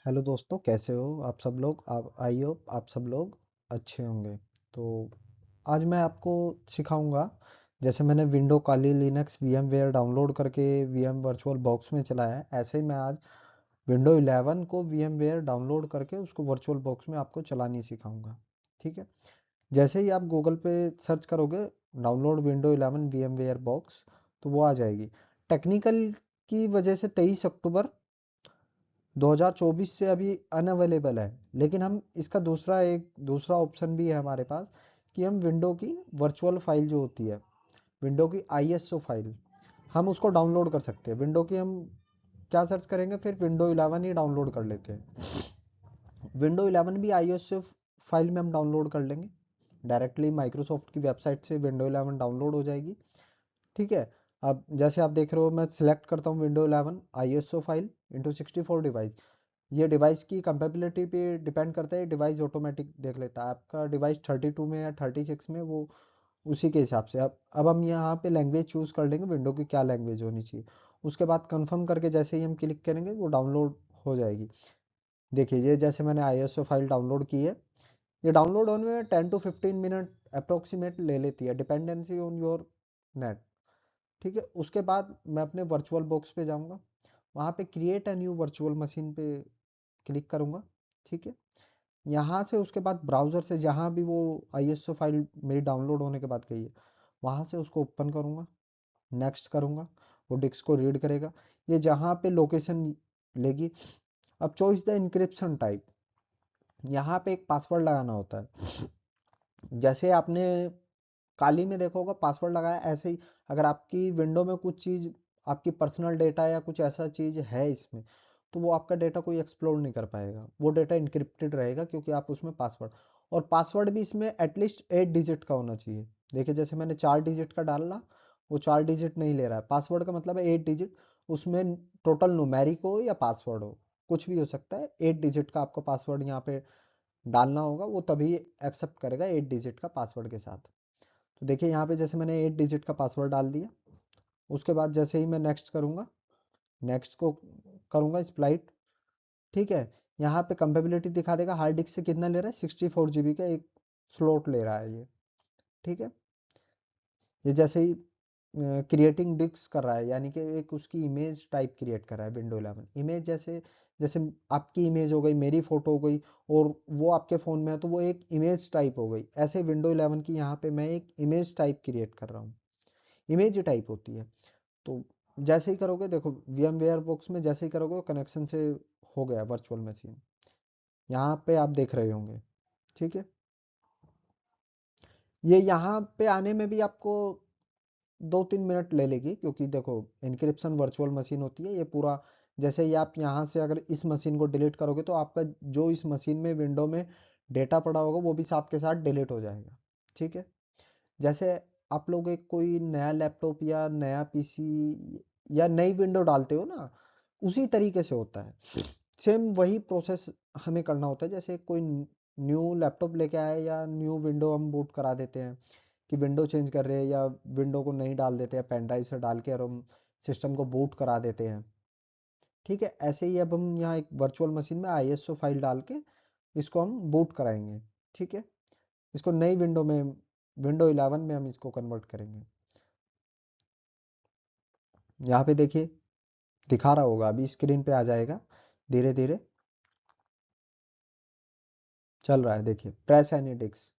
Hello दोस्तों, कैसे हो आप सब लोग। आप आई होप आप सब लोग अच्छे होंगे। तो आज मैं आपको सिखाऊंगा, जैसे मैंने window Kali Linux VMware download करके वीएम वर्चुअल बॉक्स में चलाया है, ऐसे ही मैं आज विंडो 11 को वीएम वेयर डाउनलोड करके उसको वर्चुअल बॉक्स में आपको चलानी सिखाऊंगा। ठीक है। जैसे ही आप गूगल पे सर्च करोगे download window 11 VMware box, तो वो आ जाएगी। टेक्निकल की वजह से 23 अक्टूबर 2024 से अभी अनअवेलेबल है, लेकिन हम इसका दूसरा ऑप्शन भी है हमारे पास कि हम विंडो की वर्चुअल फाइल जो होती है, विंडो की आईएसओ फाइल, हम उसको डाउनलोड कर सकते हैं। विंडो की हम क्या सर्च करेंगे, फिर विंडो 11 ही डाउनलोड कर लेते हैं। विंडो 11 भी आईएसओ फाइल में हम डाउनलोड कर लेंगे। डायरेक्टली माइक्रोसॉफ्ट की वेबसाइट से विंडो 11 डाउनलोड हो जाएगी। ठीक है। अब जैसे आप देख रहे हो, मैं सिलेक्ट करता हूँ window 11 ISO file into 64 device. ये डिवाइस की कंपेबिलिटी पे डिपेंड करता है, डिवाइस ऑटोमेटिक देख लेता है आपका डिवाइस 32 में या 36 में, वो उसी के हिसाब से। अब हम यहाँ पे लैंग्वेज चूज कर लेंगे, विंडो की क्या लैंग्वेज होनी चाहिए। उसके बाद कंफर्म करके जैसे ही हम क्लिक करेंगे वो डाउनलोड हो जाएगी। देखिए, ये जैसे मैंने आईएसओ फाइल डाउनलोड की है, ये डाउनलोड होने में 10 to 15 मिनट अप्रोक्सीमेट ले लेती है, डिपेंडेंसी ऑन योर नेट। ठीक है। उसके बाद मैं अपने वर्चुअल बॉक्स पे जाऊंगा, वहाँ पे create a new virtual machine पे क्लिक करूंगा। ठीक है। यहाँ से उसके बाद ब्राउज़र से जहाँ भी वो आईएसओ फाइल मेरी डाउनलोड होने के बाद गई है, वहाँ से उसको ओपन करूँगा, नेक्स्ट करूँगा। वो डिस्क को रीड करेगा, ये जहाँ पे लोकेशन लेगी। अब चॉइस द इंक्रिप्शन टाइप, यहाँ पे एक पासवर्ड लगाना होता है। जैसे आपने काली में देखा होगा पासवर्ड लगाया, ऐसे ही अगर आपकी विंडो में कुछ चीज़, आपकी पर्सनल डेटा या कुछ ऐसा चीज़ है इसमें, तो वो आपका डेटा कोई एक्सप्लोर नहीं कर पाएगा, वो डेटा इंक्रिप्टेड रहेगा, क्योंकि आप उसमें पासवर्ड, और पासवर्ड भी इसमें एटलीस्ट 8 डिजिट का होना चाहिए। देखिए, जैसे मैंने 4 डिजिट का डाला, वो 4 डिजिट नहीं ले रहा है। पासवर्ड का मतलब है 8 डिजिट, उसमें टोटल न्यूमेरिक हो या पासवर्ड हो, कुछ भी हो सकता है। 8 डिजिट का आपको पासवर्ड यहाँ पे डालना होगा, वो तभी एक्सेप्ट करेगा 8 डिजिट का पासवर्ड के साथ। तो देखिए, यहाँ पे जैसे मैंने 8 डिजिट का पासवर्ड डाल दिया, उसके बाद जैसे ही मैं नेक्स्ट करूँगा, नेक्स्ट को करूँगा स्प्लाइट। ठीक है। यहाँ पे कंपेबिलिटी दिखा देगा, हार्ड डिस्क से कितना ले रहा है, 64 GB का एक स्लॉट ले रहा है ये। ठीक है। ये जैसे ही क्रिएटिंग डिस्क कर रहा है, यानी कि एक उसकी इमेज टाइप क्रिएट कर रहा है विंडो 11। इमेज जैसे जैसे आपकी इमेज हो गई, मेरी फोटो हो गई, और वो आपके फ़ोन में है तो वो एक इमेज टाइप हो गई। ऐसे विंडो 11 की यहाँ पे मैं एक इमेज टाइप क्रिएट कर रहा हूँ। इमेज टाइप होती है। तो जैसे ही करोगे, देखो वीएम वेयर बॉक्स में जैसे ही करोगे कनेक्शन से हो गया वर्चुअल मशीन, यहाँ पे आप देख रहे होंगे। ठीक है। ये यहाँ पे आने में भी आपको 2-3 मिनट ले लेगी, क्योंकि देखो इंक्रिप्शन वर्चुअल मशीन होती है ये पूरा। जैसे ही आप यहाँ से अगर इस मशीन को डिलीट करोगे, तो आपका जो इस मशीन में विंडो में डेटा पड़ा होगा वो भी साथ के साथ डिलीट हो जाएगा। ठीक है। जैसे आप लोग एक कोई नया लैपटॉप या नया पीसी या नई विंडो डालते हो ना, उसी तरीके से होता है। सेम वही प्रोसेस हमें करना होता है। जैसे कोई न्यू लैपटॉप लेके आए या न्यू विंडो हम बूट करा देते हैं, कि विंडो चेंज कर रहे हैं या विंडो को नहीं डाल देते हैं, पेन ड्राइव से डाल के और हम सिस्टम को बूट करा देते हैं। ठीक है। ऐसे ही अब हम यहाँ एक वर्चुअल मशीन में आईएसओ फाइल डाल के इसको हम बूट कराएंगे। ठीक है। इसको नई विंडो में, विंडो 11 में हम इसको कन्वर्ट करेंगे। यहाँ पे देखिए दिखा रहा होगा, अभी स्क्रीन पे आ जाएगा, धीरे धीरे चल रहा है। देखिए, प्रेस एनी डिस्क,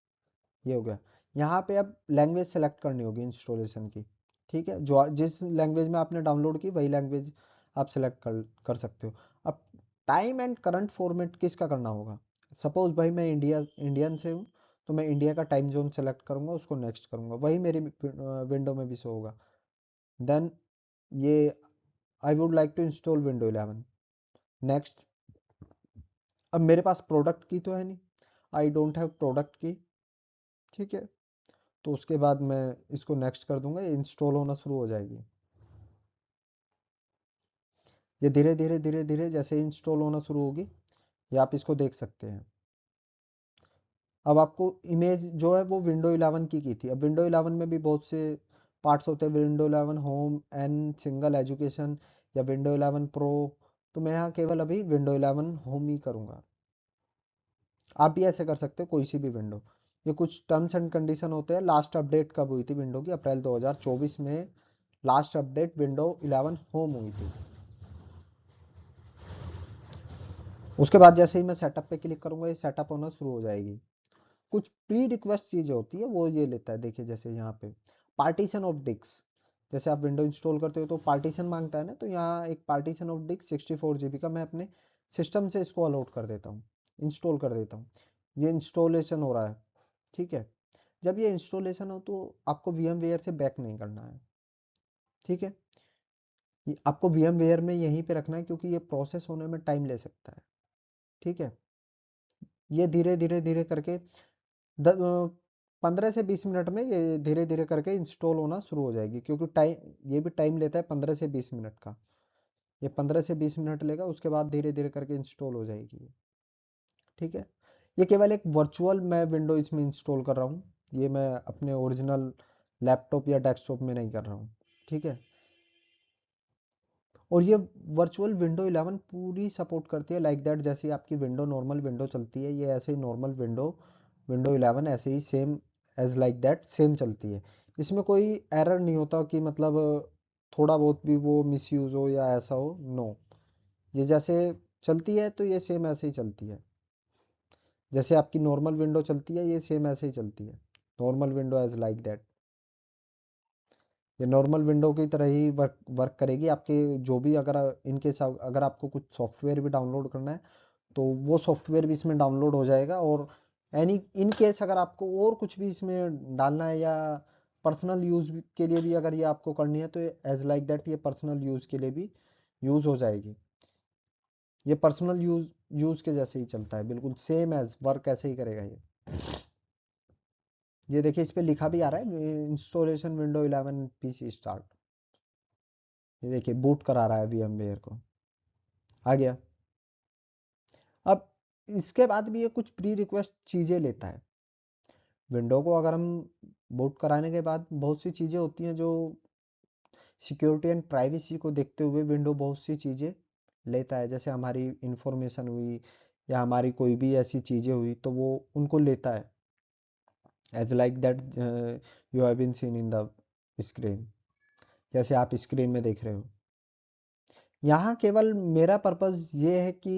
ये हो गया। यहाँ पे अब लैंग्वेज सेलेक्ट करनी होगी इंस्टॉलेशन की। ठीक है। जो जिस लैंग्वेज में आपने डाउनलोड की वही लैंग्वेज आप सेलेक्ट कर सकते हो। अब टाइम एंड करंट फॉर्मेट किसका करना होगा। सपोज भाई मैं इंडियन से हूँ, तो मैं इंडिया का टाइम जोन सेलेक्ट करूंगा, उसको नेक्स्ट करूंगा, वही मेरी विंडो में भी शो होगा। देन ये I would like to install window 11, next. अब मेरे पास प्रोडक्ट की तो है नहीं, आई डोंट हैव प्रोडक्ट की। ठीक है। तो उसके बाद मैं इसको नेक्स्ट कर दूंगा, ये इंस्टॉल होना शुरू हो जाएगी। ये धीरे धीरे धीरे धीरे जैसे इंस्टॉल होना शुरू होगी, ये आप इसको देख सकते हैं। अब आपको इमेज जो है वो विंडो 11 की थी। अब विंडो 11 में भी बहुत से पार्ट्स होते हैं, window 11 home and single education, या विंडो 11 प्रो, तो मैं यहाँ केवल अभी विंडो 11 होम ही करूँगा। आप भी ऐसे कर सकते हो, कोई सी भी विंडो। ये कुछ टर्म्स एंड कंडीशन होते हैं। लास्ट अपडेट कब हुई थी विंडो की? अप्रैल 2024 में लास्ट अपडेट विंडो 11 होम हुई थी। उसके बाद जैसे ही मैं सेटअप पे क्लिक करूंगा ये सेटअप होना शुरू हो जाएगी। कुछ प्री रिक्वेस्ट चीजें होती है वो ये लेता है। देखिए जैसे यहाँ पे पार्टीशन ऑफ डिस्क, जैसे आप विंडो इंस्टॉल करते हो तो पार्टीशन मांगता है ना, तो यहाँ एक पार्टीशन ऑफ डिस्क 64 GB का मैं अपने सिस्टम से इसको अलॉट कर देता हूँ, इंस्टॉल कर देता हूँ। ये इंस्टॉलेशन हो रहा है, ठीक है। जब ये इंस्टॉलेशन हो तो आपको VMware से बैक नहीं करना है, ठीक है। आपको VMware में यहीं पे रखना है क्योंकि ये प्रोसेस होने में टाइम ले सकता है, ठीक है। ये धीरे धीरे धीरे करके 15 से 20 मिनट में ये धीरे धीरे करके इंस्टॉल होना शुरू हो जाएगी, क्योंकि टाइम ये भी टाइम लेता है 15 से 20 मिनट का। ये 15 से 20 मिनट लेगा, उसके बाद धीरे धीरे करके इंस्टॉल हो जाएगी, ठीक है। ये केवल एक वर्चुअल मैं विंडो इसमें इंस्टॉल कर रहा हूँ, ये मैं अपने ओरिजिनल लैपटॉप या डेस्कटॉप में नहीं कर रहा हूँ, ठीक है। और ये वर्चुअल विंडो 11 पूरी सपोर्ट करती है लाइक दैट, जैसे आपकी विंडो नॉर्मल विंडो चलती है ये ऐसे ही नॉर्मल विंडो विंडो 11 ऐसे ही same as like that same चलती है। इसमें कोई एरर नहीं होता कि मतलब थोड़ा बहुत भी वो मिसयूज हो या ऐसा हो, नो। ये जैसे चलती है तो ये सेम ऐसे ही चलती है, जैसे आपकी नॉर्मल विंडो चलती है ये सेम ऐसे ही चलती है, normal window as like that. ये नॉर्मल विंडो की तरह ही वर्क वर्क करेगी। आपके जो भी अगर इनकेस अगर आपको कुछ सॉफ्टवेयर भी डाउनलोड करना है तो वो सॉफ्टवेयर भी इसमें डाउनलोड हो जाएगा। और एनी इन केस अगर आपको और कुछ भी इसमें डालना है या पर्सनल यूज़ के लिए भी अगर ये आपको करनी है तो एज लाइक दैट ये पर्सनल यूज़ के लिए भी यूज़ हो जाएगी। ये पर्सनल यूज़ के जैसे ही चलता है, बिल्कुल सेम एज वर्क ऐसे ही करेगा ये। ये देखिए इस पे लिखा भी आ रहा है इंस्टॉलेशन विंडो 11 PC स्टार्ट। ये देखिए बूट करा रहा है VMware को, आ गया। अब इसके बाद भी ये कुछ प्री रिक्वेस्ट चीज़ें लेता है। विंडो को अगर हम बूट कराने के बाद बहुत सी चीज़ें होती हैं जो सिक्योरिटी एंड प्राइवेसी को देखते हुए विंडो बहुत सी चीज़ें लेता है, जैसे हमारी इंफॉर्मेशन हुई या हमारी कोई भी ऐसी चीज़ें हुई तो वो उनको लेता है, as like that you have been seen in the screen, जैसे आप स्क्रीन में देख रहे हो। यहाँ केवल मेरा पर्पस ये है कि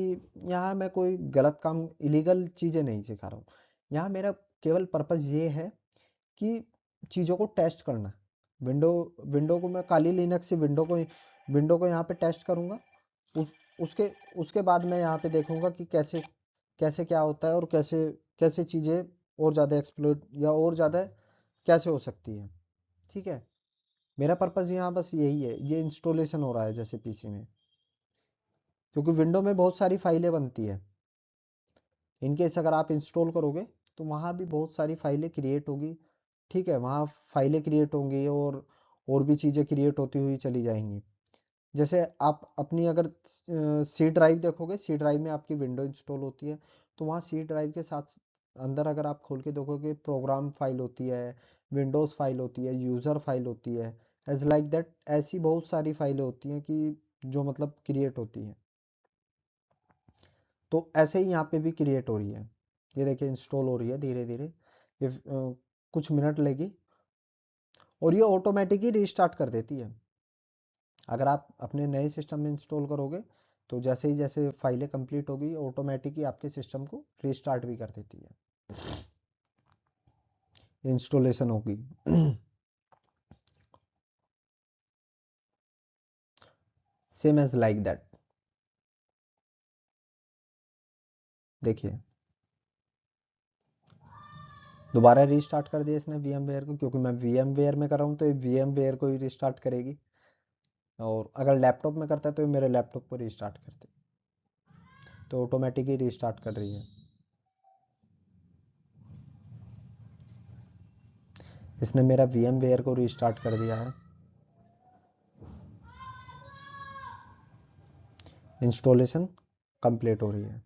यहाँ मैं कोई गलत काम इलीगल चीज़ें नहीं सिखा रहा हूँ। यहाँ मेरा केवल पर्पस ये है कि चीज़ों को टेस्ट करना। विंडो विंडो को मैं काली लिनक्स से विंडो को यहाँ पे टेस्ट करूँगा। उस, उसके उसके बाद मैं यहाँ पे देखूँगा कि कैसे कैसे क्या होता है और कैसे कैसे चीज़ें और ज़्यादा एक्सप्लोर या और ज़्यादा कैसे हो सकती है, ठीक है। मेरा पर्पस यहाँ बस यही है। ये इंस्टॉलेशन हो रहा है जैसे PC में, क्योंकि विंडो में बहुत सारी फाइलें बनती है। इनकेस अगर आप इंस्टॉल करोगे तो वहाँ भी बहुत सारी फाइलें क्रिएट होगी, ठीक है। वहाँ फाइलें क्रिएट होंगी और भी चीज़ें क्रिएट होती हुई चली जाएंगी। जैसे आप अपनी अगर सी ड्राइव देखोगे, सी ड्राइव में आपकी विंडो इंस्टॉल होती है तो वहाँ सी ड्राइव के साथ अंदर अगर आप खोल के देखोगे प्रोग्राम फाइल होती है, विंडोज़ फाइल होती है, यूज़र फाइल होती है, एज लाइक दैट ऐसी बहुत सारी फाइलें होती हैं कि जो मतलब क्रिएट होती हैं। तो ऐसे ही यहाँ पे भी क्रिएट हो रही है। ये देखिए इंस्टॉल हो रही है धीरे धीरे, ये कुछ मिनट लेगी और ये ऑटोमेटिक ही रीस्टार्ट कर देती है। अगर आप अपने नए सिस्टम में इंस्टॉल करोगे तो जैसे ही जैसे फाइलें कंप्लीट होगी ऑटोमेटिक ही आपके सिस्टम को रीस्टार्ट भी कर देती है, इंस्टॉलेशन होगी। सेम एज लाइक दैट, देखिए दोबारा रीस्टार्ट कर दिया इसने VMware को, क्योंकि मैं VMware में कर रहा हूँ तो ये VMware को ही रीस्टार्ट करेगी। और अगर लैपटॉप में करता है तो ये मेरे लैपटॉप को रीस्टार्ट करते, तो ऑटोमेटिक ही रीस्टार्ट कर रही है। इसने मेरा VMware को रीस्टार्ट कर दिया है। इंस्टॉलेशन कंप्लीट हो रही है।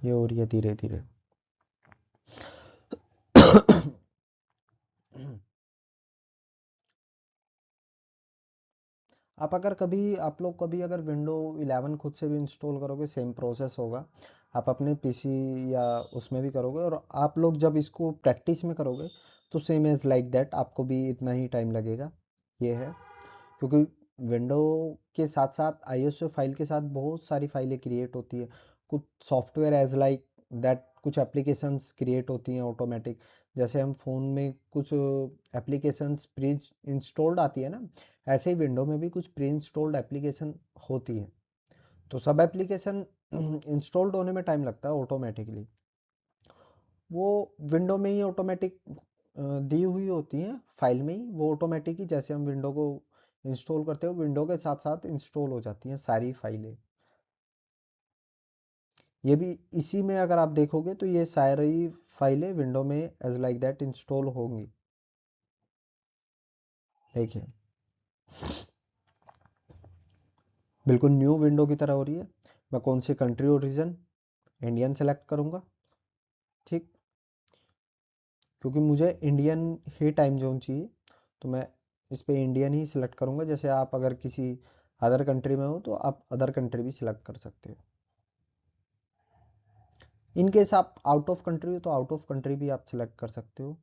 ये हो रही है धीरे धीरे। आप लोग कभी अगर विंडो 11 खुद से भी इंस्टॉल करोगे, सेम प्रोसेस होगा। आप अपने पीसी या उसमें भी करोगे, और आप लोग जब इसको प्रैक्टिस में करोगे तो सेम एज लाइक दैट आपको भी इतना ही टाइम लगेगा। ये है, क्योंकि विंडो के साथ साथ आईएसओ फाइल के साथ बहुत सारी फाइलें क्रिएट होती है। कुछ सॉफ्टवेयर एज लाइक दैट, कुछ एप्लीकेशंस क्रिएट होती हैं ऑटोमेटिक। जैसे हम फ़ोन में कुछ एप्लीकेशंस प्री इंस्टॉल्ड आती है ना, ऐसे ही विंडो में भी कुछ प्री इंस्टॉल्ड एप्लीकेशन होती है। तो सब एप्लीकेशन इंस्टॉल्ड होने में टाइम लगता है ऑटोमेटिकली। वो विंडो में ही ऑटोमेटिक दी हुई होती हैं फाइल में ही, वो ऑटोमेटिक ही जैसे हम विंडो को इंस्टॉल करते हो विंडो के साथ साथ इंस्टॉल हो जाती हैं सारी फाइलें। ये भी इसी में अगर आप देखोगे तो ये सारी फाइलें विंडो में एज लाइक दैट इंस्टॉल होंगी। देखिए, बिल्कुल न्यू विंडो की तरह हो रही है। मैं कौन सी कंट्री और रीजन, इंडियन सेलेक्ट करूंगा। ठीक, क्योंकि मुझे इंडियन ही टाइम जोन चाहिए, तो मैं इस पे इंडियन ही सिलेक्ट करूंगा। जैसे आप अगर किसी अदर कंट्री में हो तो आप अदर कंट्री भी सिलेक्ट कर सकते हो। इन केस आप आउट ऑफ कंट्री हो तो आउट ऑफ कंट्री भी आप सिलेक्ट कर सकते हो।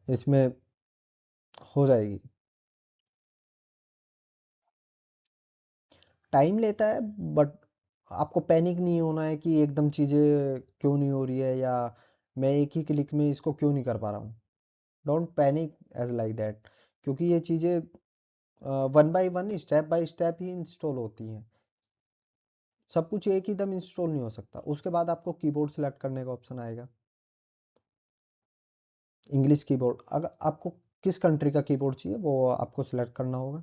इसमें हो जाएगी। टाइम लेता है, बट आपको पैनिक नहीं होना है कि एकदम चीज़ें क्यों नहीं हो रही है, या मैं एक ही क्लिक में इसको क्यों नहीं कर पा रहा हूँ। Don't panic as like that, क्योंकि ये चीज़ें one by one step by step ही इंस्टॉल होती हैं। सब कुछ एक ही दम इंस्टॉल नहीं हो सकता। उसके बाद आपको कीबोर्ड सेलेक्ट करने का ऑप्शन आएगा, इंग्लिश कीबोर्ड। अगर आपको किस कंट्री का कीबोर्ड चाहिए वो आपको सिलेक्ट करना होगा।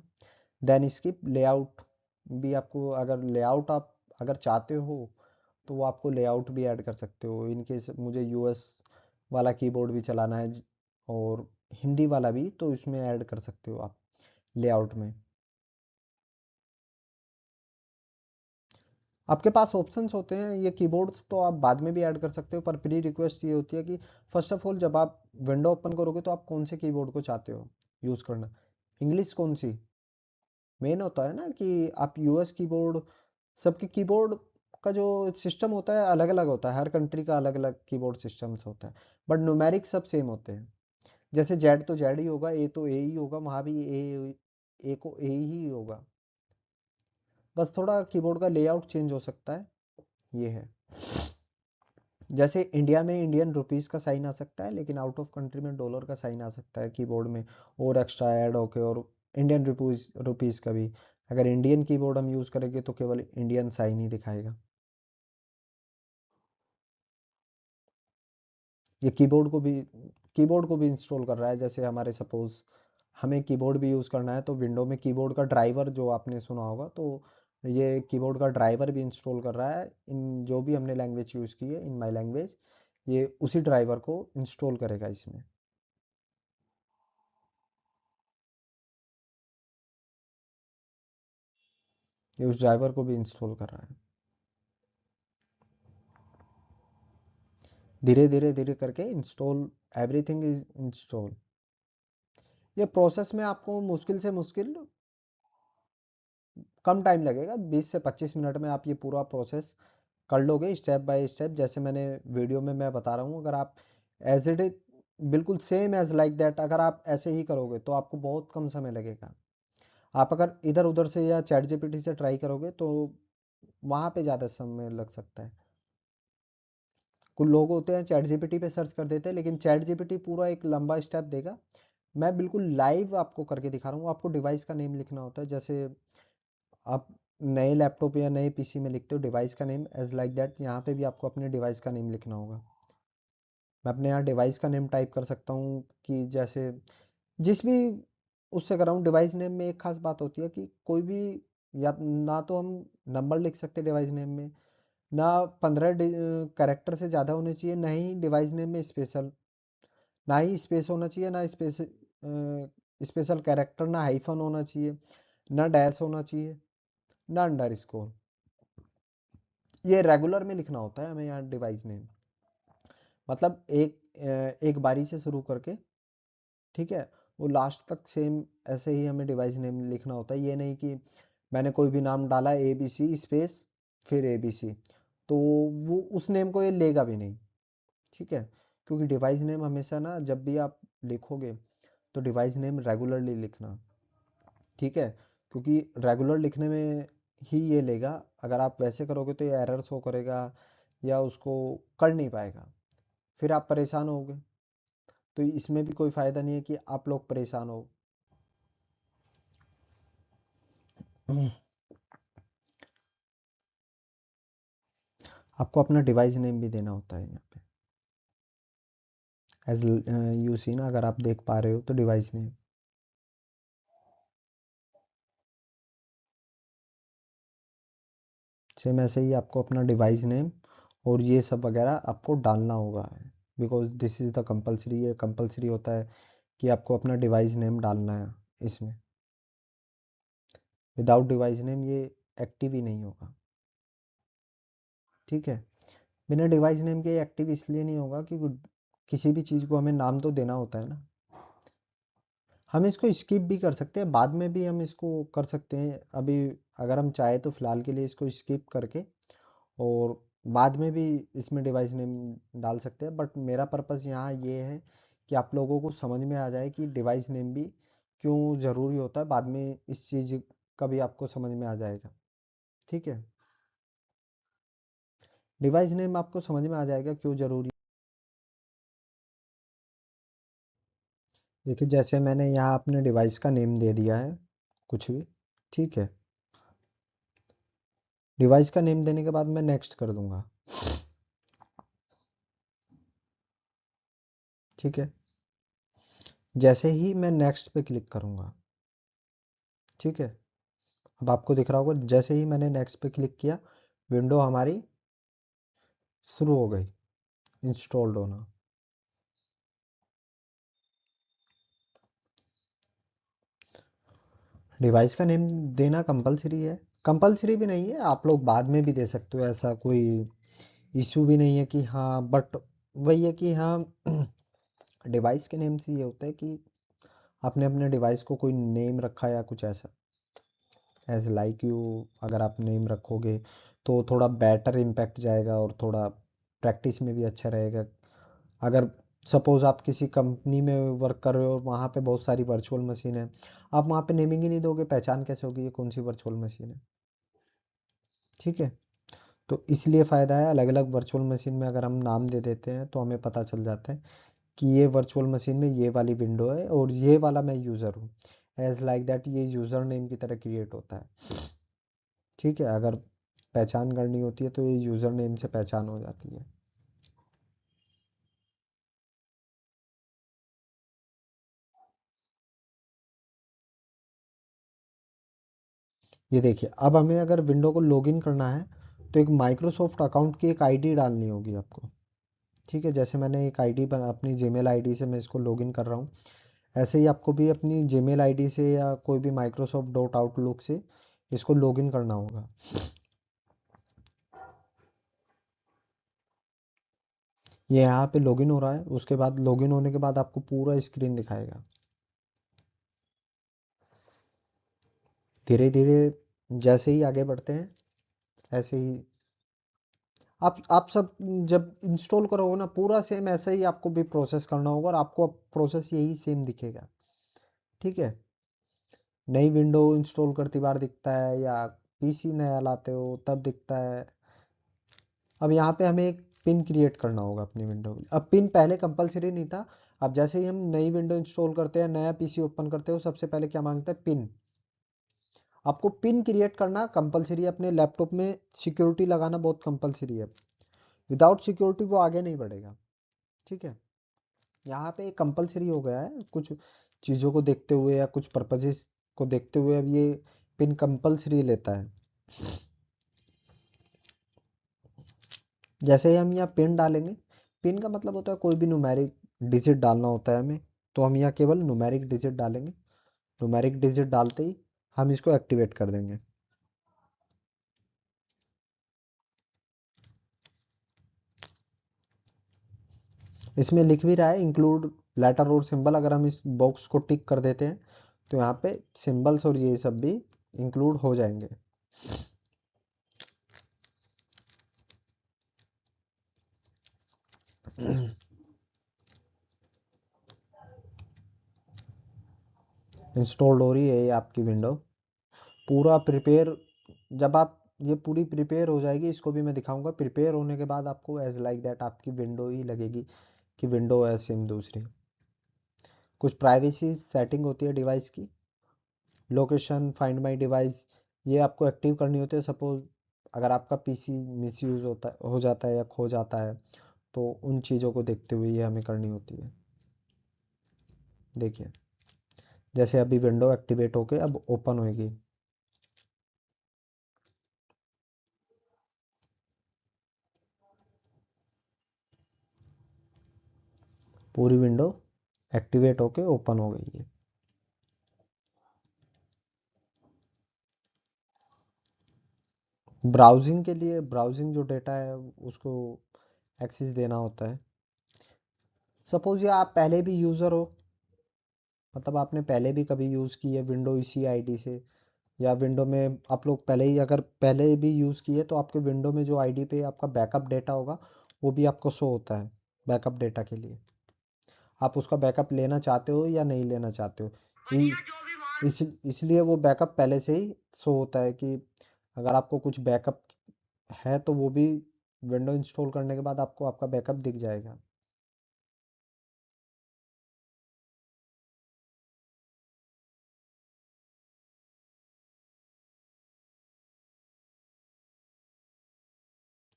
देन इसकी लेआउट भी आपको, अगर लेआउट आप अगर चाहते हो तो वो आपको लेआउट भी ऐड कर सकते हो। इन केस मुझे यूएस वाला कीबोर्ड भी चलाना है और हिंदी वाला भी, तो इसमें ऐड कर सकते हो आप लेआउट में। आपके पास ऑप्शंस होते हैं, ये कीबोर्ड्स तो आप बाद में भी ऐड कर सकते हो, पर प्री रिक्वेस्ट ये होती है कि फर्स्ट ऑफ ऑल जब आप विंडो ओपन करोगे तो आप कौन से कीबोर्ड को चाहते हो यूज़ करना। इंग्लिश कौन सी मेन होता है ना, कि आप यूएस कीबोर्ड, सबके कीबोर्ड का जो सिस्टम होता है अलग अलग होता है, हर कंट्री का अलग अलग कीबोर्ड सिस्टम्स होता है। बट न्यूमेरिक सब सेम होते हैं। जैसे जेड तो जेड ही होगा, ए तो ए ही होगा, वहाँ भी ए को ए ही होगा। बस थोड़ा कीबोर्ड का लेआउट चेंज हो सकता है, ये है। जैसे इंडिया में इंडियन रुपीस का साइन आ सकता है, लेकिन आउट ऑफ कंट्री में डॉलर का साइन आ सकता है कीबोर्ड में, और एक्स्ट्रा ऐड होके, और इंडियन रुपीस का भी। अगर इंडियन कीबोर्ड हम यूज़ करेंगे तो केवल इंडियन साइन ही दिखाएगा। ये कीबोर्ड को भी इंस्टॉल कर रहा है। जैसे हमारे सपोज हमें कीबोर्ड भी यूज़ करना है, तो विंडो में कीबोर्ड का ड्राइवर जो आपने सुना होगा, तो ये कीबोर्ड का ड्राइवर भी इंस्टॉल कर रहा है। इन जो भी हमने लैंग्वेज यूज़ की है, इन माई लैंग्वेज, ये उसी ड्राइवर को इंस्टॉल करेगा इसमें। ये उस ड्राइवर को भी इंस्टॉल कर रहा है। धीरे धीरे धीरे करके इंस्टॉल, एवरीथिंग इज इंस्टॉल। ये प्रोसेस में आपको मुश्किल से मुश्किल कम टाइम लगेगा, 20 से 25 मिनट में आप ये पूरा प्रोसेस कर लोगे स्टेप बाय स्टेप। जैसे मैंने वीडियो में मैं बता रहा हूँ, अगर आप एज इट इज बिल्कुल सेम एज लाइक दैट अगर आप ऐसे ही करोगे तो आपको बहुत कम समय लगेगा। आप अगर इधर उधर से या चैट जीपीटी से ट्राई करोगे तो वहाँ पे ज़्यादा समय लग सकता है। कुछ लोग होते हैं चैट जीपीटी पे सर्च कर देते हैं, लेकिन चैट जीपीटी पूरा एक लंबा स्टेप देगा। मैं बिल्कुल लाइव आपको करके दिखा रहा हूँ। आपको डिवाइस का नेम लिखना होता है। जैसे आप नए लैपटॉप या नए पीसी में लिखते हो डिवाइस का नेम, एज लाइक दैट यहाँ पे भी आपको अपने डिवाइस का नेम लिखना होगा। मैं अपने यहाँ डिवाइस का नेम टाइप कर सकता हूँ, कि जैसे जिस भी उससे कर रहा हूँ। डिवाइस नेम में एक खास बात होती है कि कोई भी, या ना तो हम नंबर लिख सकते डिवाइस नेम में, ना 15 कैरेक्टर से ज़्यादा होने चाहिए, ना ही डिवाइस नेम में स्पेशल, ना ही स्पेस होना चाहिए, ना स्पेशल कैरेक्टर, ना हाइफन होना चाहिए, ना डैश होना चाहिए। ना अंडरस्कोर। ये रेगुलर में लिखना होता है हमें यहाँ डिवाइस नेम, मतलब एक बारी से शुरू करके, ठीक है, वो लास्ट तक सेम ऐसे ही हमें डिवाइस नेम लिखना होता है। ये नहीं कि मैंने कोई भी नाम डाला ए बी सी स्पेस फिर ए बी सी, तो वो उस नेम को ये लेगा भी नहीं, ठीक है। क्योंकि डिवाइस नेम हमेशा ना जब भी आप लिखोगे तो डिवाइस नेम रेगुलरली लिखना, ठीक है। क्योंकि रेगुलर लिखने में ही ये लेगा, अगर आप वैसे करोगे तो ये एरर शो करेगा या उसको कर नहीं पाएगा, फिर आप परेशान होगे। तो इसमें भी कोई फ़ायदा नहीं है कि आप लोग परेशान हो। आपको अपना डिवाइस नेम भी देना होता है यहाँ पे, एज यू सी ना, अगर आप देख पा रहे हो तो डिवाइस नेम सेम ऐसे ही आपको अपना डिवाइस नेम और ये सब वगैरह आपको डालना होगा, because this is the compulsory, ये कंपलसरी होता है कि आपको अपना डिवाइस नेम डालना है इसमें। विदाउट डिवाइस नेम ये एक्टिव ही नहीं होगा, ठीक है। बिना डिवाइस नेम के एक्टिव इसलिए नहीं होगा क्योंकि किसी भी चीज़ को हमें नाम तो देना होता है ना। हम इसको स्किप भी कर सकते हैं, बाद में भी हम इसको कर सकते हैं, अभी अगर हम चाहे तो फिलहाल के लिए इसको स्किप करके और बाद में भी इसमें डिवाइस नेम डाल सकते हैं। बट मेरा पर्पस यहाँ ये है कि आप लोगों को समझ में आ जाए कि डिवाइस नेम भी क्यों ज़रूरी होता है, बाद में इस चीज़ का भी आपको समझ में आ जाएगा, ठीक है। डिवाइस नेम आपको समझ में आ जाएगा क्यों ज़रूरी। देखिए जैसे मैंने यहाँ अपने डिवाइस का नेम दे दिया है कुछ भी, ठीक है। डिवाइस का नेम देने के बाद मैं नेक्स्ट कर दूंगा, ठीक है। जैसे ही मैं नेक्स्ट पे क्लिक करूंगा, ठीक है, अब आपको दिख रहा होगा जैसे ही मैंने नेक्स्ट पे क्लिक किया विंडो हमारी शुरू हो गई इंस्टॉल्ड होना। डिवाइस का नेम देना कंपलसरी है, कंपलसरी भी नहीं है, आप लोग बाद में भी दे सकते हो, ऐसा कोई इशू भी नहीं है कि हाँ, बट वही है कि हाँ डिवाइस के नेम से ये होता है कि आपने अपने डिवाइस को कोई नेम रखा या कुछ ऐसा, एज लाइक यू अगर आप नेम रखोगे तो थोड़ा बेटर इम्पैक्ट जाएगा और थोड़ा प्रैक्टिस में भी अच्छा रहेगा। अगर सपोज आप किसी कंपनी में वर्क कर रहे हो और वहाँ पे बहुत सारी वर्चुअल मशीन है, आप वहाँ पे नेमिंग ही नहीं दोगे, पहचान कैसे होगी ये कौन सी वर्चुअल मशीन है, ठीक है। तो इसलिए फ़ायदा है, अलग अलग वर्चुअल मशीन में अगर हम नाम दे देते हैं तो हमें पता चल जाता है कि ये वर्चुअल मशीन में ये वाली विंडो है और ये वाला मैं यूज़र हूँ, एज लाइक दैट ये यूज़र नेम की तरह क्रिएट होता है, ठीक है। अगर पहचान करनी होती है तो ये यूज़र नेम से पहचान हो जाती है। ये देखिए अब हमें अगर विंडो को लॉगिन करना है तो एक माइक्रोसॉफ्ट अकाउंट की एक आईडी डालनी होगी आपको, ठीक है। जैसे मैंने एक आईडी बना अपनी जीमेल आईडी से मैं इसको लॉगिन कर रहा हूँ, ऐसे ही आपको भी अपनी जीमेल आईडी से या कोई भी माइक्रोसॉफ्ट डॉट आउटलुक से इसको लॉगिन करना होगा। ये यहाँ पे लॉगिन हो रहा है, उसके बाद लॉगिन होने के बाद आपको पूरा स्क्रीन दिखाएगा। धीरे धीरे जैसे ही आगे बढ़ते हैं ऐसे ही आप सब जब इंस्टॉल करोगे ना पूरा सेम ऐसे ही आपको भी प्रोसेस करना होगा और आपको प्रोसेस यही सेम दिखेगा, ठीक है। नई विंडो इंस्टॉल करती बार दिखता है या पीसी नया लाते हो तब दिखता है। अब यहाँ पे हमें एक पिन क्रिएट करना होगा अपनी विंडो में। अब पिन पहले कंपलसरी नहीं था, अब जैसे ही हम नई विंडो इंस्टॉल करते हैं नया पीसी ओपन करते हो सबसे पहले क्या मांगता है, पिन। आपको पिन क्रिएट करना कंपलसरी है अपने लैपटॉप में, सिक्योरिटी लगाना बहुत कंपलसरी है, विदाउट सिक्योरिटी वो आगे नहीं बढ़ेगा, ठीक है। यहाँ पे कंपलसरी हो गया है कुछ चीज़ों को देखते हुए या कुछ पर्पजेस को देखते हुए, अब ये पिन कंपलसरी लेता है। जैसे ही हम यहाँ पिन डालेंगे, पिन का मतलब होता है कोई भी न्यूमेरिक डिजिट डालना होता है हमें, तो हम यहाँ केवल न्यूमेरिक डिजिट डालेंगे। न्यूमेरिक डिजिट डालते ही हम इसको एक्टिवेट कर देंगे, इसमें लिख भी रहा है इंक्लूड लेटर और सिंबल। अगर हम इस बॉक्स को टिक कर देते हैं तो यहाँ पे सिंबल्स और ये सब भी इंक्लूड हो जाएंगे। इंस्टॉल्ड हो रही है ये आपकी विंडो पूरा प्रिपेयर। जब आप ये पूरी प्रिपेयर हो जाएगी, इसको भी मैं दिखाऊंगा। प्रिपेयर होने के बाद आपको एज लाइक दैट आपकी विंडो ही लगेगी कि विंडो है सेम दूसरी। कुछ प्राइवेसी सेटिंग होती है डिवाइस की, लोकेशन, फाइंड माय डिवाइस, ये आपको एक्टिव करनी होती है। सपोज अगर आपका पीसी मिसयूज होता हो जाता है या खो जाता है तो उन चीज़ों को देखते हुए ये हमें करनी होती है। देखिए जैसे अभी विंडो एक्टिवेट होके अब ओपन होएगी। पूरी विंडो एक्टिवेट होके ओपन हो गई है। ब्राउजिंग के लिए ब्राउजिंग जो डेटा है उसको एक्सेस देना होता है। सपोज ये आप पहले भी यूज़र हो, मतलब आपने पहले भी कभी यूज़ की है विंडो इसी आईडी से, या विंडो में आप लोग पहले ही अगर पहले भी यूज़ किए तो आपके विंडो में जो आईडी पे आपका बैकअप डेटा होगा वो भी आपको शो होता है बैकअप डेटा के लिए। आप उसका बैकअप लेना चाहते हो या नहीं लेना चाहते हो, इसलिए वो बैकअप पहले से ही शो होता है कि अगर आपको कुछ बैकअप है तो वो भी विंडो इंस्टॉल करने के बाद आपको आपका बैकअप दिख जाएगा।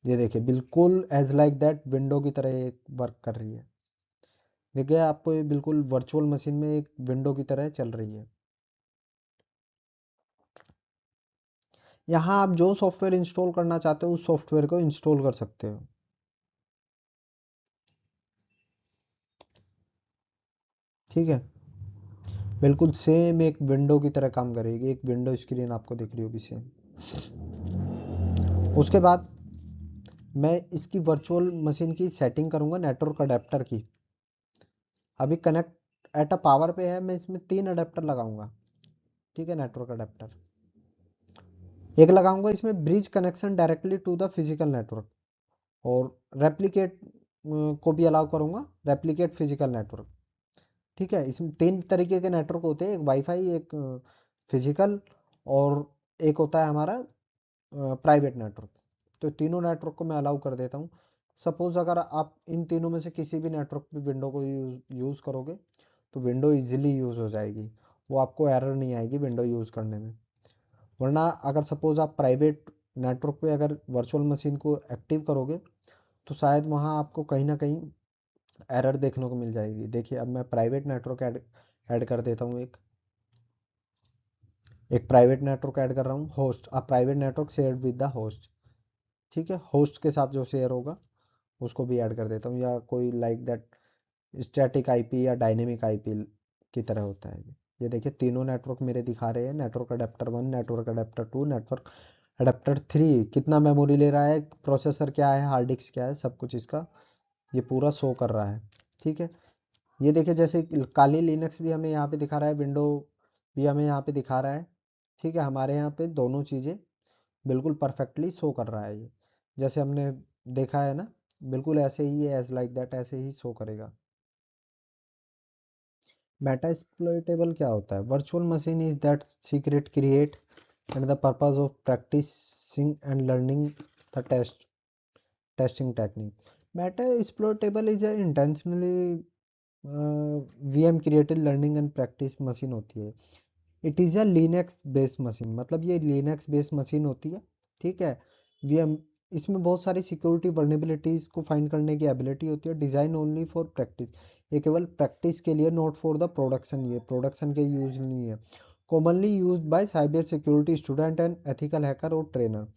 ये देखिए बिल्कुल एज लाइक दैट विंडो की तरह एक वर्क कर रही है। देखिए आपको ये बिल्कुल वर्चुअल मशीन में एक विंडो की तरह चल रही है। यहाँ आप जो सॉफ्टवेयर इंस्टॉल करना चाहते हो उस सॉफ्टवेयर को इंस्टॉल कर सकते हो। ठीक है, बिल्कुल सेम एक विंडो की तरह काम करेगी। एक विंडो स्क्रीन आपको दिख रही होगी सेम। उसके बाद मैं इसकी वर्चुअल मशीन की सेटिंग करूंगा नेटवर्क अडेप्टर की। अभी कनेक्ट एट अ पावर पे है, मैं इसमें 3 अडेप्टर लगाऊंगा। ठीक है, नेटवर्क अडेप्टर एक लगाऊंगा इसमें bridge connection directly to the physical network, और रेप्लिकेट को भी अलाउ करूंगा, रेप्लिकेट फिजिकल नेटवर्क। ठीक है, इसमें 3 तरीके के नेटवर्क होते हैं, एक वाईफाई, एक फिजिकल, और एक होता है हमारा प्राइवेट नेटवर्क। तो तीनों नेटवर्क को मैं अलाउ कर देता हूँ। सपोज अगर आप इन तीनों में से किसी भी नेटवर्क पे विंडो को यूज़ करोगे तो विंडो इजीली यूज़ हो जाएगी, वो आपको एरर नहीं आएगी विंडो यूज़ करने में। वरना अगर सपोज आप प्राइवेट नेटवर्क पे अगर वर्चुअल मशीन को एक्टिव करोगे तो शायद वहाँ आपको कहीं ना कहीं एरर देखने को मिल जाएगी। देखिए अब मैं प्राइवेट नेटवर्क ऐड कर देता हूँ। एक प्राइवेट नेटवर्क ऐड कर रहा हूँ, host, a private network shared with the host. ठीक है, होस्ट के साथ जो शेयर होगा उसको भी ऐड कर देता हूँ, या कोई लाइक दैट स्टैटिक आईपी या डायनेमिक आईपी की तरह होता है। ये देखिए तीनों नेटवर्क मेरे दिखा रहे हैं, network adapter 1, network adapter 2, network adapter 3। कितना मेमोरी ले रहा है, प्रोसेसर क्या है, हार्ड डिस्क क्या है, सब कुछ इसका ये पूरा शो कर रहा है। ठीक है, ये देखिए जैसे काली लिनक्स भी हमें यहाँ पे दिखा रहा है, विंडो भी हमें यहाँ पे दिखा रहा है। ठीक है, हमारे यहाँ पे दोनों चीज़ें बिल्कुल परफेक्टली शो कर रहा है ये, जैसे हमने देखा है ना, बिल्कुल ऐसे ही है, एज लाइक दैट ऐसे ही शो करेगा। मेटा एक्सप्लॉइटेबल क्या होता है? Virtual machine is that secret create and the purpose of practising and learning the testing technique. Meta exploitable is intentionally VM created learning and practice machine होती है। It is a Linux based machine, मतलब ये Linux based machine होती है। ठीक है, VM, इसमें बहुत सारी सिक्योरिटी वर्नेबिलिटीज को फाइंड करने की एबिलिटी होती है। डिज़ाइन ओनली फॉर प्रैक्टिस, ये केवल प्रैक्टिस के लिए, नॉट फॉर द प्रोडक्शन, ये प्रोडक्शन के यूज नहीं है। Commonly use by cyber security student and ethical hacker और ट्रेनर।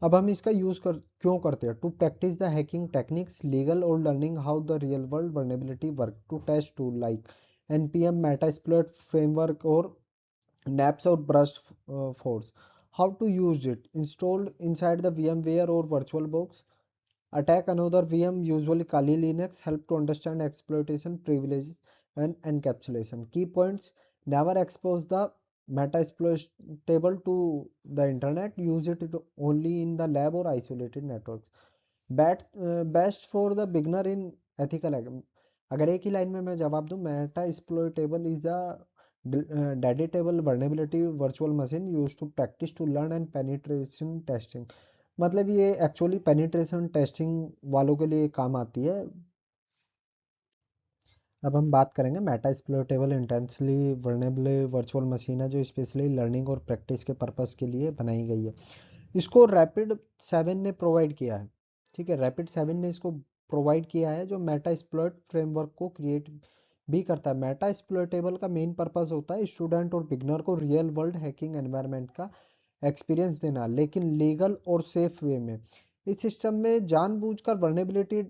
अब हम इसका यूज कर क्यों करते हैं? To practise the hacking techniques, legal और learning how the real world vulnerability work, to test tool like npm, metasploit framework, और naps or burst force. How to use it? Installed inside the VMware or VirtualBox. Attack another VM, usually Kali Linux, help to understand exploitation, privileges, and encapsulation. Key points: never expose the meta-exploitable to the internet. Use it only in the lab or isolated networks. Best for the beginner in ethical अगर एक ही line में मैं जवाब दूं, meta exploitable is a डेडिटेबल vulnerability virtual machine used to practise to learn and penetration testing. मतलब ये actually penetration testing वालों के लिए काम आती है। अब हम बात करेंगे meta exploitable intensely vulnerable virtual machine है जो स्पेशली लर्निंग और प्रैक्टिस के पर्पस के लिए बनाई गई है। इसको रैपिड 7 ने प्रोवाइड किया है। ठीक है, रैपिड 7 ने इसको प्रोवाइड किया है जो मेटा एक्सप्लॉइट फ्रेमवर्क को क्रिएट भी करता है। मेटा एक्सप्लॉइटेबल का मेन पर्पस होता है स्टूडेंट और बिगनर को रियल वर्ल्ड हैकिंग एनवायरनमेंट का एक्सपीरियंस देना, लेकिन लीगल और सेफ वे में। इस सिस्टम में जानबूझकर वर्नेबिलिटी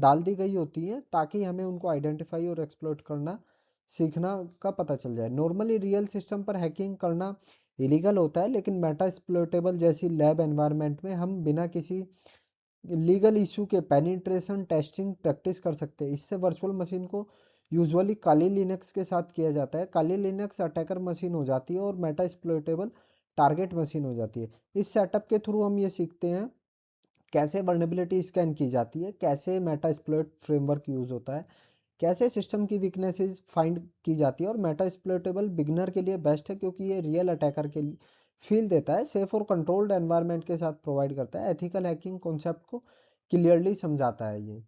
डाल दी गई होती है ताकि हमें उनको आइडेंटिफाई और एक्सप्लॉइट करना सीखना का पता चल जाए। नॉर्मली रियल सिस्टम पर हैकिंग करना इलीगल होता है, लेकिन मेटा एक्सप्लॉइटेबल जैसी लैब एनवायरनमेंट में हम बिना किसी लीगल इशू के पेनिट्रेशन टेस्टिंग प्रैक्टिस कर सकते हैं। इससे वर्चुअल मशीन को यूजुअली काली लिनक्स के साथ किया जाता है। काली लिनक्स अटैकर मशीन हो जाती है और मेटा एक्सप्लॉइटेबल टारगेट मशीन हो जाती है। इस सेटअप के थ्रू हम ये सीखते हैं कैसे वर्नेबिलिटी स्कैन की जाती है, कैसे मेटा एक्सप्लॉइट फ्रेमवर्क यूज होता है, कैसे सिस्टम की वीकनेसेस फाइंड की जाती है। और मेटा एक्सप्लॉइटेबल बिगनर के लिए बेस्ट है क्योंकि ये रियल अटैकर के लिए फील देता है, सेफ और कंट्रोल्ड एनवायरनमेंट के साथ प्रोवाइड करता है, एथिकल हैकिंग कॉन्सेप्ट को क्लियरली समझाता है ये।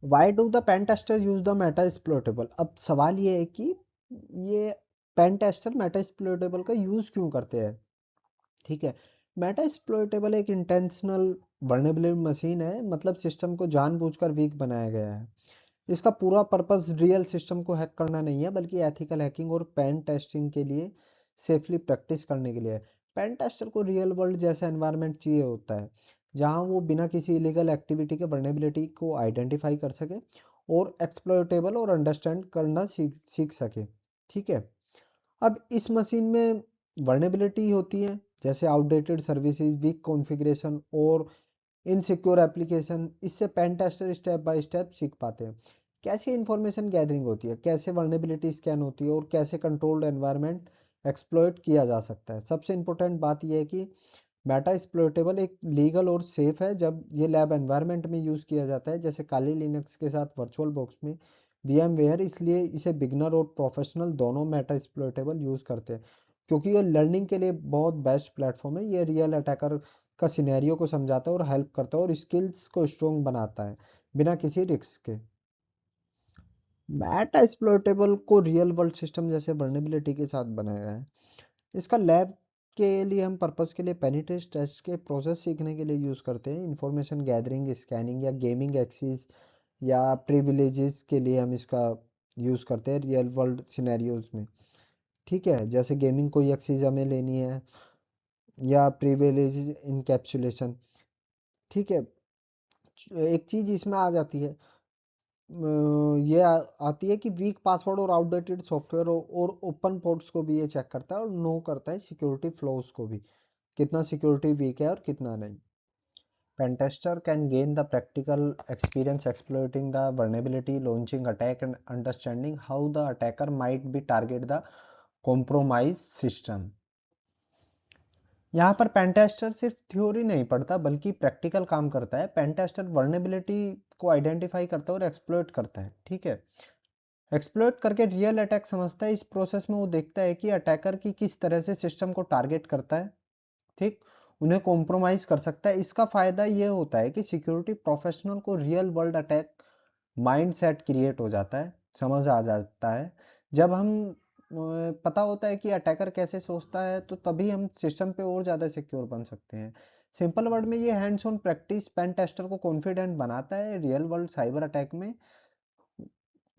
Why do the pen tester use the meta exploitable? अब सवाल ये है कि ये पेन टेस्टर मेटा एक्सप्लॉइटेबल का यूज क्यों करते हैं। ठीक है, मेटा एक्सप्लॉइटेबल एक इंटेंशनल वर्नेबल मशीन है, मतलब सिस्टम को जानबूझकर वीक बनाया गया है। इसका पूरा पर्पस रियल सिस्टम को हैक करना नहीं है, बल्कि एथिकल हैकिंग और पेन टेस्टिंग के लिए सेफली प्रैक्टिस करने के लिए है। पेन टेस्टर को रियल वर्ल्ड जैसा एनवायरनमेंट चाहिए होता है जहां वो बिना किसी इलीगल एक्टिविटी के वर्नेबिलिटी को आइडेंटिफाई कर सके और एक्सप्लॉइटेबल और अंडरस्टैंड करना सीख सके। ठीक है, अब इस मशीन में वर्नेबिलिटी होती है जैसे आउटडेटेड सर्विसेज, वीक कॉन्फ़िगरेशन और इनसिक्योर एप्लीकेशन। इससे pen tester step by step सीख पाते हैं कैसे इंफॉर्मेशन गैदरिंग होती है, कैसे वर्नेबिलिटी स्कैन होती है और कैसे कंट्रोल्ड एनवायरनमेंट एक्सप्लॉइट किया जा सकता है। सबसे इंपॉर्टेंट बात यह है कि मेटा एक्सप्लॉइटेबल एक लीगल और सेफ है जब ये लैब एनवायरनमेंट में यूज किया जाता है जैसे काली लिनक्स के साथ वर्चुअल बॉक्स में वीएम वेयर। इसलिए इसे बिगनर और प्रोफेशनल दोनों मेटा एक्सप्लॉइटेबल यूज करते हैं क्योंकि ये लर्निंग के लिए बहुत बेस्ट प्लेटफॉर्म है। ये रियल अटैकर का सिनेरियो को समझाता है और हेल्प करता है और स्किल्स को स्ट्रोंग बनाता है बिना किसी रिस्क के। मेटा एक्सप्लॉइटेबल को रियल वर्ल्ड सिस्टम जैसे वर्नेबिलिटी के साथ बनाया है। इसका लैब के लिए हम पर्पस के लिए पेनिट्रेशन टेस्ट के प्रोसेस सीखने के लिए यूज़ करते हैं। इंफॉर्मेशन गैदरिंग, स्कैनिंग या गेमिंग एक्सेस या प्रिविलेजेस के लिए हम इसका यूज़ करते हैं रियल वर्ल्ड सिनेरियोज में। ठीक है, जैसे गेमिंग कोई एक्सेस हमें लेनी है या प्रिविलेजेस इनकैप्सुलेशन। ठीक है, एक चीज़ इसमें आ जाती है, ये आती है कि वीक पासवर्ड और आउटडेटेड सॉफ्टवेयर और ओपन पोर्ट्स को भी ये चेक करता है और नो करता है सिक्योरिटी फ्लॉज को भी, कितना सिक्योरिटी वीक है और कितना नहीं। Pentester can gain the practical experience exploiting the vulnerability, launching attack and understanding how the attacker might be target the compromised system। यहाँ पर पेनटेस्टर सिर्फ थ्योरी नहीं पढ़ता बल्कि प्रैक्टिकल काम करता है। पेनटेस्टर वर्नेबिलिटी को आइडेंटिफाई करता है और एक्सप्लोइट करता है। ठीक है, एक्सप्लोइट करके रियल अटैक समझता है। इस प्रोसेस में वो देखता है कि अटैकर की किस तरह से सिस्टम को टारगेट करता है, ठीक, उन्हें कॉम्प्रोमाइज कर सकता है। इसका फायदा ये होता है कि सिक्योरिटी प्रोफेशनल को real world attack mind set create हो जाता है, समझ आ जाता है। जब हम पता होता है कि अटैकर कैसे सोचता है तो तभी हम सिस्टम पे और ज़्यादा सिक्योर बन सकते हैं। सिंपल वर्ड में ये hands on practice pen tester को कॉन्फिडेंट बनाता है रियल वर्ल्ड साइबर अटैक में,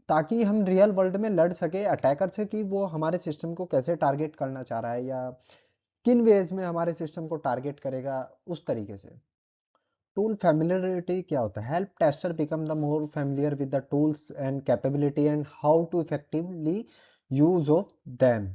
ताकि हम रियल वर्ल्ड में लड़ सके अटैकर से कि वो हमारे सिस्टम को कैसे टारगेट करना चाह रहा है या किन वेज में हमारे सिस्टम को टारगेट करेगा, उस तरीके से। टूल फैमिलियरिटी क्या होता है? Help tester become the more familiar with the tools and capability and how to effectively use of them.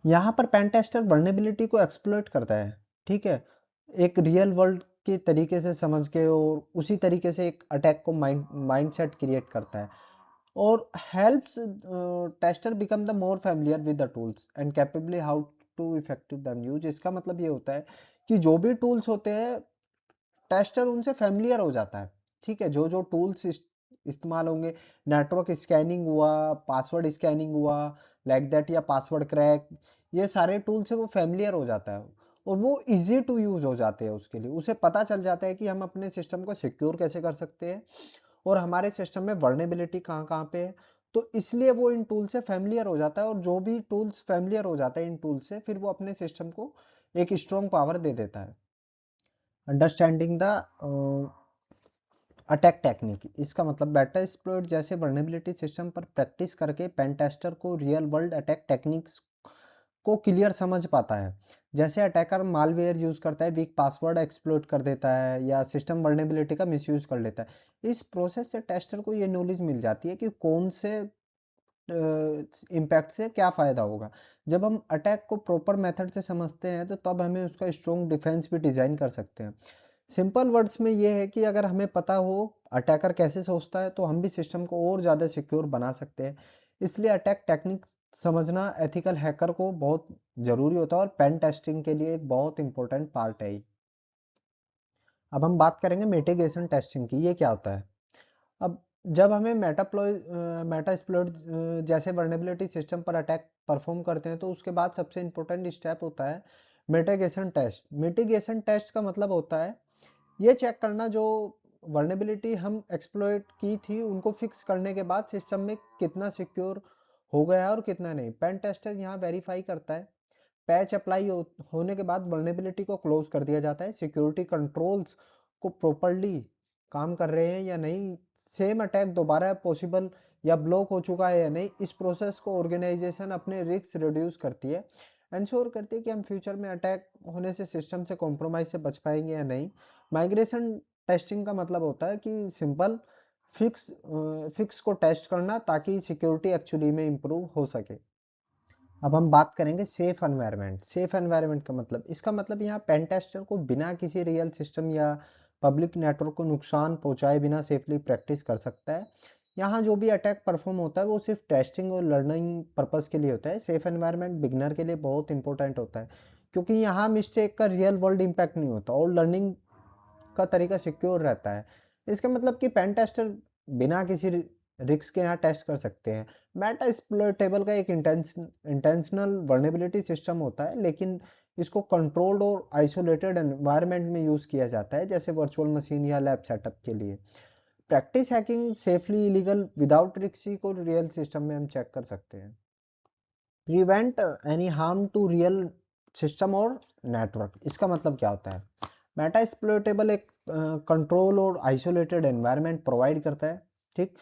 यहाँ पर पेन टेस्टर वर्नेबिलिटी को एक्सप्लॉइट करता है, ठीक है, एक रियल वर्ल्ड के तरीके से समझ के, और उसी तरीके से एक अटैक को माइंडसेट क्रिएट करता है, और helps tester become the more familiar with the tools and capably how to effective them use. इसका मतलब ये होता है कि जो भी टूल्स होते हैं, टेस्टर उनसे फैमिलियर हो जाता है, ठीक है। जो जो टूल्स इस्तेमाल होंगे, नेटवर्क स्कैनिंग हुआ, पासवर्ड स्कैनिंग हुआ, लाइक दैट, या पासवर्ड क्रैक, ये सारे टूल से वो फैमिलियर हो जाता है, और वो इजी टू यूज हो जाते हैं। उसके लिए उसे पता चल जाता है कि हम अपने सिस्टम को सिक्योर कैसे कर सकते हैं, और हमारे सिस्टम में वर्नेबिलिटी कहाँ कहाँ पे है। तो इसलिए वो इन टूल से फैमिलियर हो जाता है, और जो भी टूल्स फैमिलियर हो जाता है इन टूल से, फिर वो अपने सिस्टम को एक स्ट्रॉन्ग पावर दे देता है। अंडरस्टैंडिंग द अटैक टेक्निक, इसका मतलब बेटा एक्सप्लॉइट जैसे वर्नेबिलिटी सिस्टम पर प्रैक्टिस करके पेन टेस्टर को रियल वर्ल्ड अटैक टेक्निक्स को क्लियर समझ पाता है। जैसे अटैकर मालवेयर यूज करता है, वीक पासवर्ड एक्सप्लॉइट कर देता है, या सिस्टम वर्नेबिलिटी का मिसयूज कर लेता है। इस प्रोसेस से टेस्टर को ये नॉलेज मिल जाती है कि कौन से इम्पैक्ट से क्या फायदा होगा। जब हम अटैक को प्रॉपर मेथड से समझते हैं, तो तब हमें उसका स्ट्रॉन्ग डिफेंस भी डिजाइन कर सकते हैं। सिंपल वर्ड्स में ये है कि अगर हमें पता हो अटैकर कैसे सोचता है, तो हम भी सिस्टम को और ज़्यादा सिक्योर बना सकते हैं। इसलिए अटैक टेक्निक समझना एथिकल हैकर को बहुत ज़रूरी होता है, और पेन टेस्टिंग के लिए एक बहुत इंपॉर्टेंट पार्ट है। अब हम बात करेंगे मिटिगेशन टेस्टिंग की, ये क्या होता है। अब जब हमें मेटास्प्लॉइट जैसे वर्नेबिलिटी सिस्टम पर अटैक परफॉर्म करते हैं, तो उसके बाद सबसे इंपॉर्टेंट स्टेप होता है मिटिगेशन टेस्ट। मिटिगेशन टेस्ट का मतलब होता है ये चेक करना, जो वर्नेबिलिटी हम एक्सप्लॉइट की थी उनको फिक्स करने के बाद सिस्टम में कितना सिक्योर हो गया है और कितना नहीं। पेन टेस्टर यहाँ वेरीफाई करता है पैच अप्लाई होने के बाद वर्नेबिलिटी को क्लोज कर दिया जाता है, सिक्योरिटी कंट्रोल्स को प्रॉपरली काम कर रहे हैं या नहीं, सेम अटैक दोबारा पॉसिबल या ब्लॉक हो चुका है या नहीं। इस प्रोसेस को ऑर्गेनाइजेशन अपने रिस्क रिड्यूस करती है, इंश्योर करती है कि हम फ्यूचर में अटैक होने से सिस्टम से कॉम्प्रोमाइज से बच पाएंगे या नहीं। माइग्रेशन टेस्टिंग का मतलब होता है कि सिंपल फिक्स को टेस्ट करना, ताकि सिक्योरिटी एक्चुअली में इंप्रूव हो सके। अब हम बात करेंगे सेफ एनवायरनमेंट। सेफ एनवायरनमेंट का मतलब, इसका मतलब यहाँ पेन टेस्टर को बिना किसी रियल सिस्टम या पब्लिक नेटवर्क को नुकसान पहुंचाए बिना सेफली प्रैक्टिस कर सकता है। यहाँ जो भी अटैक परफॉर्म होता है वो सिर्फ टेस्टिंग और लर्निंग पर्पस के लिए होता है। सेफ एनवायरनमेंट बिगनर के लिए बहुत इंपॉर्टेंट होता है, क्योंकि यहाँ मिस्टेक का रियल वर्ल्ड इम्पैक्ट नहीं होता, और लर्निंग का तरीका सिक्योर रहता है। इसका मतलब कि पेन टेस्टर बिना किसी रिस्क के यहाँ टेस्ट कर सकते हैं। मेटा एक्सप्लॉइटेबल का एक इंटेंशनल वर्नेबिलिटी सिस्टम होता है, लेकिन इसको कंट्रोल्ड और आइसोलेटेड एनवायरनमेंट में यूज किया जाता है, जैसे वर्चुअल मशीन या लैब सेटअप के लिए। Practice hacking safely illegal without risk को रियल सिस्टम में हम चेक कर सकते हैं। Prevent any harm to real system और नेटवर्क, इसका मतलब क्या होता है। मेटा एक्सप्लॉइटेबल एक कंट्रोल और आइसोलेटेड एनवायरनमेंट प्रोवाइड करता है, ठीक।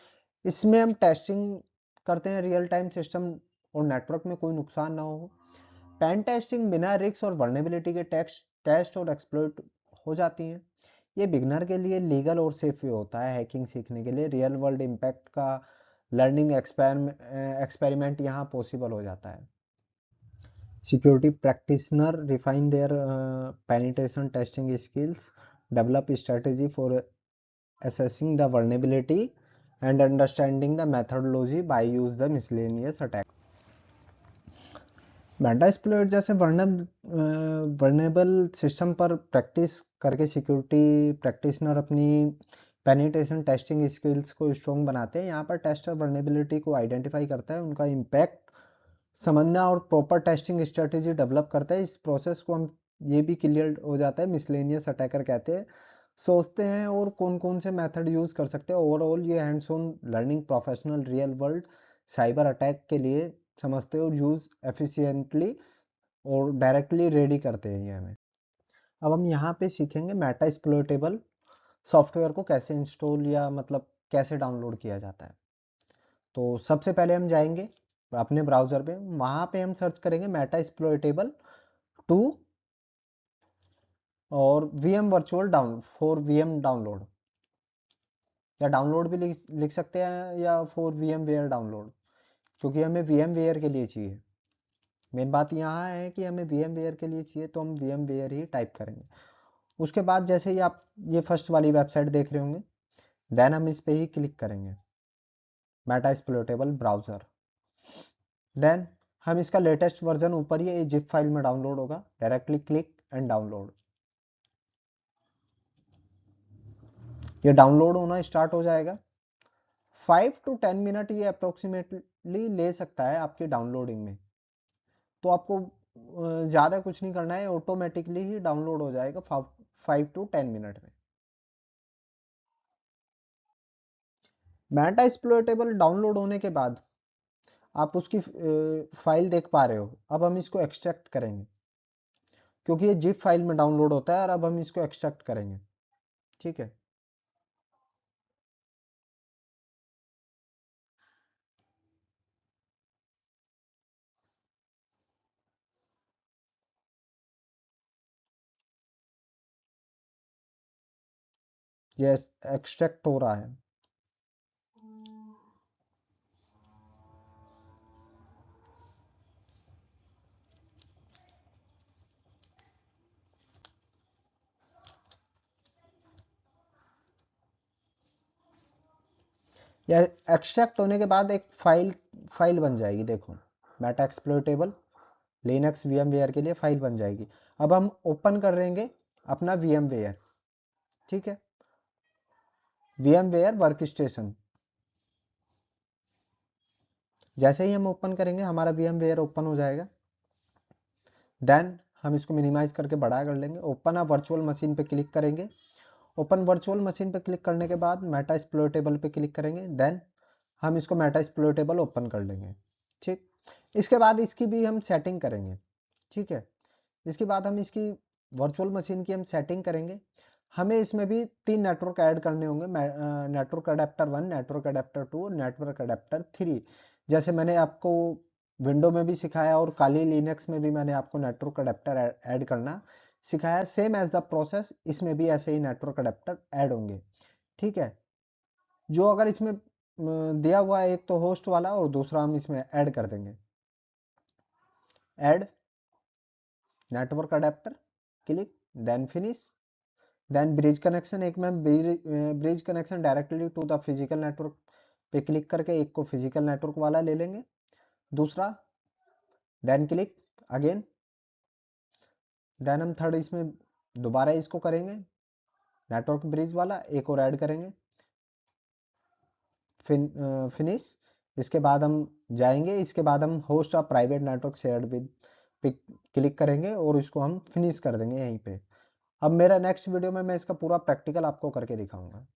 इसमें हम टेस्टिंग करते हैं रियल टाइम सिस्टम और नेटवर्क में कोई नुकसान ना हो। पेन टेस्टिंग बिना रिस्क और वर्नेबिलिटी के टेस्ट और एक्सप्लॉइट हो जाती हैं। ये बिगनर के लिए लीगल और सेफ वे होता है हैकिंग सीखने के लिए। रियल वर्ल्ड इम्पैक्ट का लर्निंग एक्सपेरिमेंट यहाँ पॉसिबल हो जाता है। Security practitioner refine their penetration testing skills, develop strategy for assessing the vulnerability, and understanding the methodology by use the miscellaneous attack. Metasploit जैसे वर्नेबल सिस्टम पर practice करके security practitioner अपनी penetration testing skills को strong बनाते हैं। यहाँ पर tester vulnerability को आइडेंटिफाई करता है, उनका इम्पैक्ट समझना और प्रॉपर टेस्टिंग स्ट्रेटेजी डेवलप करता है। इस प्रोसेस को हम ये भी क्लियर हो जाता है मिसलेनियस अटैकर कहते हैं, सोचते हैं और कौन कौन से मेथड यूज कर सकते हैं। ओवरऑल ये hands on learning professional real world cyber attack के लिए समझते हैं और यूज एफिशिएंटली और डायरेक्टली रेडी करते हैं ये हमें। अब हम यहाँ पे सीखेंगे मेटा एक्सप्लॉइटेबल सॉफ्टवेयर को कैसे इंस्टॉल या मतलब कैसे डाउनलोड किया जाता है। तो सबसे पहले हम जाएंगे अपने ब्राउजर पे, वहां पे हम सर्च करेंगे मेटा एक्सप्लॉइटेबल 2 और VM virtual down for VM download, या डाउनलोड भी लिख सकते हैं, या फॉर वीएम वेयर डाउनलोड, क्योंकि हमें वीएम वेयर के लिए चाहिए। मेन बात यहाँ है कि हमें VMware के लिए चाहिए तो हम VMware ही टाइप करेंगे। उसके बाद जैसे ही आप ये फर्स्ट वाली वेबसाइट देख रहे होंगे, देन हम इस पे ही क्लिक करेंगे, मेटा एक्सप्लोरेटेबल ब्राउजर। देन हम इसका लेटेस्ट वर्जन ऊपर ही जिप फाइल में डाउनलोड होगा, डायरेक्टली क्लिक एंड डाउनलोड। ये डाउनलोड होना स्टार्ट हो जाएगा। 5 to 10 मिनट ये अप्रोक्सीमेटली ले सकता है आपकी डाउनलोडिंग में। तो आपको ज़्यादा कुछ नहीं करना है, ऑटोमेटिकली ही डाउनलोड हो जाएगा 5 to 10 मिनट में। मेटा एक्सप्लोरेटेबल डाउनलोड होने के बाद आप उसकी फाइल देख पा रहे हो। अब हम इसको एक्सट्रैक्ट करेंगे, क्योंकि ये जिप फाइल में डाउनलोड होता है, और अब हम इसको एक्सट्रैक्ट करेंगे। ठीक है, ये एक्सट्रैक्ट हो रहा है। या एक्सट्रैक्ट होने के बाद एक फाइल बन जाएगी। देखो, मेटा एक्सप्लोरेटेबल लिनक्स VMware के लिए फाइल बन जाएगी। अब हम ओपन कर लेंगे अपना VMware। ठीक है, VMware वर्क स्टेशन। जैसे ही हम ओपन करेंगे हमारा VMware ओपन हो जाएगा। देन हम इसको मिनिमाइज करके बड़ा कर लेंगे। ओपन अ वर्चुअल मशीन पे क्लिक करेंगे। ओपन वर्चुअल मशीन पे क्लिक करने के बाद मेटा एक्सप्लोरेटेबल पे क्लिक करेंगे। देन हम इसको मेटा एक्सप्लोरेटेबल ओपन कर लेंगे। ठीक, इसके बाद इसकी भी हम सेटिंग करेंगे। ठीक है, इसके बाद हम इसकी वर्चुअल मशीन की हम सेटिंग करेंगे। हमें इसमें भी 3 नेटवर्क ऐड करने होंगे, नेटवर्क अडेप्टर 1, नेटवर्क अडेप्टर 2 और नेटवर्क अडेप्टर 3। जैसे मैंने आपको विंडो में भी सिखाया और काली लिनक्स में भी मैंने आपको नेटवर्क अडेप्टर ऐड करना सिखाया, सेम एज द प्रोसेस इसमें भी ऐसे ही नेटवर्क अडेप्टर ऐड होंगे। ठीक है, जो अगर इसमें दिया हुआ है, एक तो होस्ट वाला और दूसरा हम इसमें ऐड कर देंगे। Add network adapter, click, then finish. Then bridge connection, एक में bridge connection directly to the physical network पे क्लिक करके एक को फिजिकल नेटवर्क वाला ले लेंगे। दूसरा, देन क्लिक अगेन। देन हम थर्ड इसमें दोबारा इसको करेंगे, नेटवर्क ब्रिज वाला एक और ऐड करेंगे। फिनिश। इसके बाद हम जाएंगे, इसके बाद हम host of private network shared with पे क्लिक करेंगे और इसको हम फिनिश कर देंगे यहीं पे। अब मेरा नेक्स्ट वीडियो में मैं इसका पूरा प्रैक्टिकल आपको करके दिखाऊंगा।